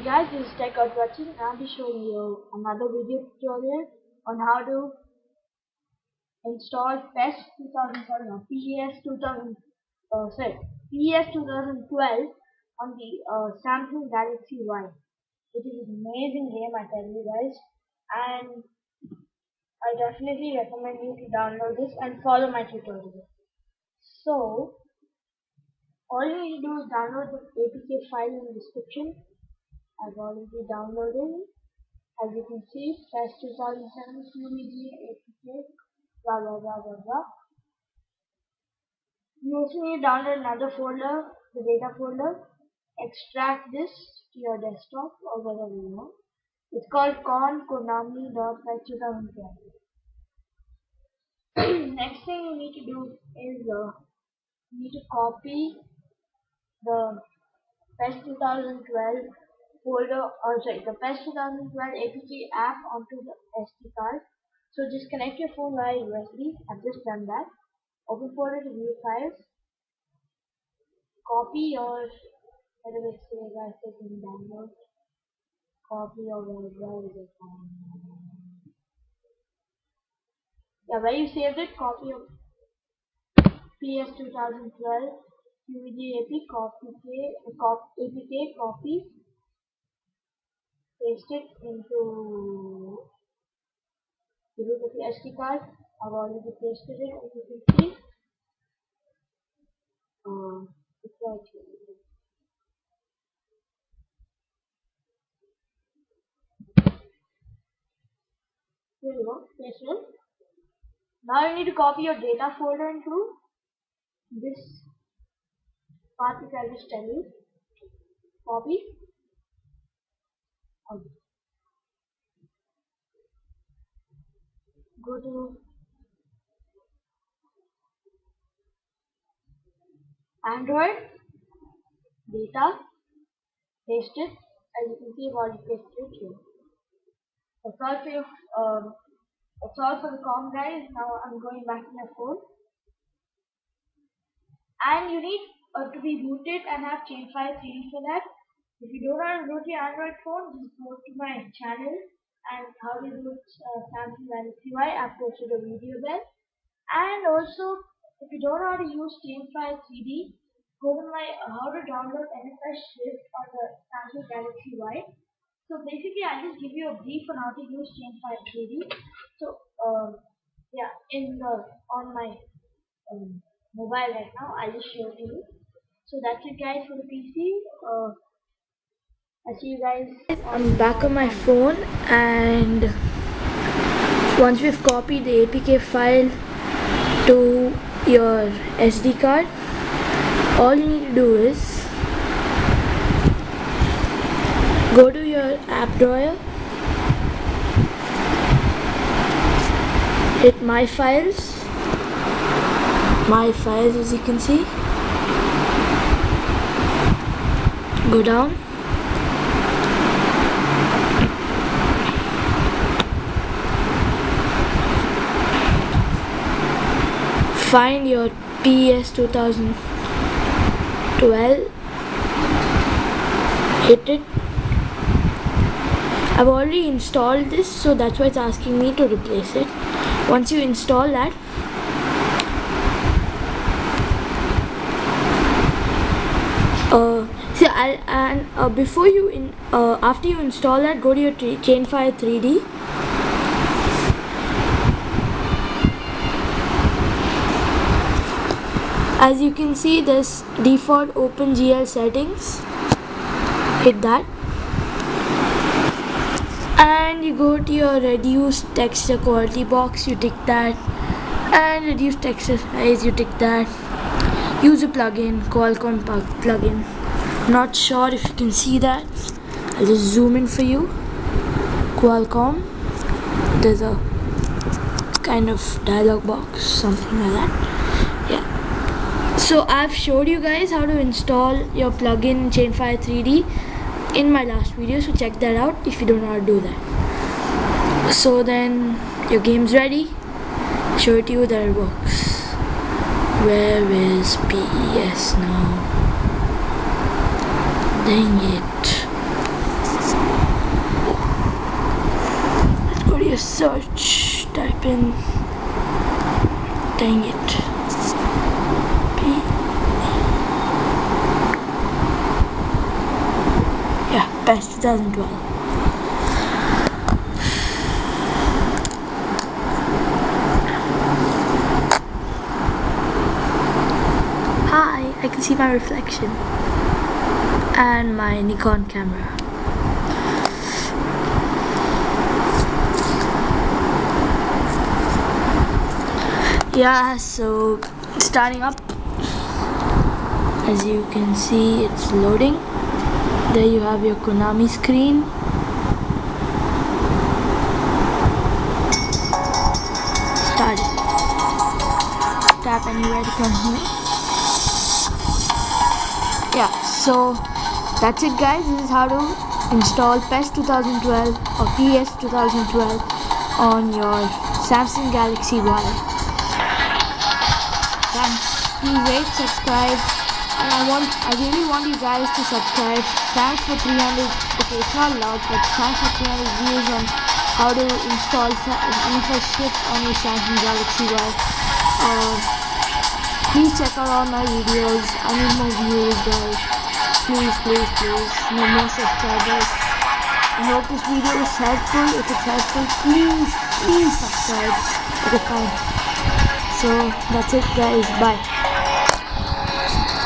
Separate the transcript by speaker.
Speaker 1: Hey guys, this is Tech Out Watching. I'll be showing you another video tutorial on how to install PES 2012 or PES 2000, PES 2012 on the Samsung Galaxy Y. It is an amazing game, I tell you guys, and I definitely recommend you to download this and follow my tutorial. So, all you need to do is download the APK file in the description. I've already downloaded it. As you can see, PES 2007 QVGA APK, blah blah blah blah blah. You also need to download another folder, the data folder. Extract this to your desktop or wherever you want. It's called konami.pes2012. Next thing you need to do is you need to copy the PES 2012 folder, the PES 2012 APK app onto the SD card. So just connect your phone via USB. I've just done that. Open folder to view files. Copy your whatever it says I said in download. Copy your where is it? Yeah, where you saved it, copy your PES 2012 QVGA APK copy. Paste it into the SD card. I've already pasted it, as you can see. It's right here. Here we go, paste it. Now you need to copy your data folder into this path which I just tell you. Copy. Okay. Go to Android, data, paste it. As you can see, I've already pasted it here. That's all for your, that's all for the COM guys. Now I'm going back to my phone. And you need to be rooted and have Chainfire 3D for that. If you don't want to root your Android phone, just go to my channel and how to root Samsung Galaxy Y. I've posted a video there. And also, if you don't know how to use Chainfire 3D, go to my how to download NFS Shift on the Samsung Galaxy Y. So basically, I'll just give you a brief on how to use Chainfire 3D. So yeah, on my mobile right now, I'll just show you. So that's it guys for the PC. I'll see you guys.
Speaker 2: I'm back on my phone, and once we've copied the APK file to your SD card, all you need to do is go to your app drawer, hit my files as you can see, go down, find your PES 2012, hit it. I've already installed this, so that's why it's asking me to replace it. Once you install that, before you after you install that, go to your Chainfire 3D. As you can see, there's default OpenGL settings. Hit that, and you go to your reduce texture quality box, you tick that, and reduce texture size, you tick that. Use a plugin, Qualcomm plugin. Not sure if you can see that. I'll just zoom in for you. Qualcomm. There's a kind of dialog box, something like that. Yeah. So I've showed you guys how to install your plugin Chainfire 3D in my last video, so check that out if you don't know how to do that. So then your game's ready. Show it to you that it works. Where is PES now? Dang it. just search, type in, dang it, PES 2012. Hi, I can see my reflection and my Nikon camera. Yeah, so starting up, as you can see it's loading. There you have your Konami screen. Started. Tap anywhere to continue. Yeah, so that's it guys. This is how to install PES 2012 or PS 2012 on your Samsung Galaxy Y. Thanks. Please rate, subscribe, and I really want you guys to subscribe. Thanks for 300. Okay, it's not loud, but thanks for 300 views on how to install NFS Shift on your Samsung Galaxy Y. Please check out all my videos. I need more views, guys. Please, no more subscribers. I hope this video is helpful. If it's helpful, please subscribe. Okay, fine. So that's it guys, bye.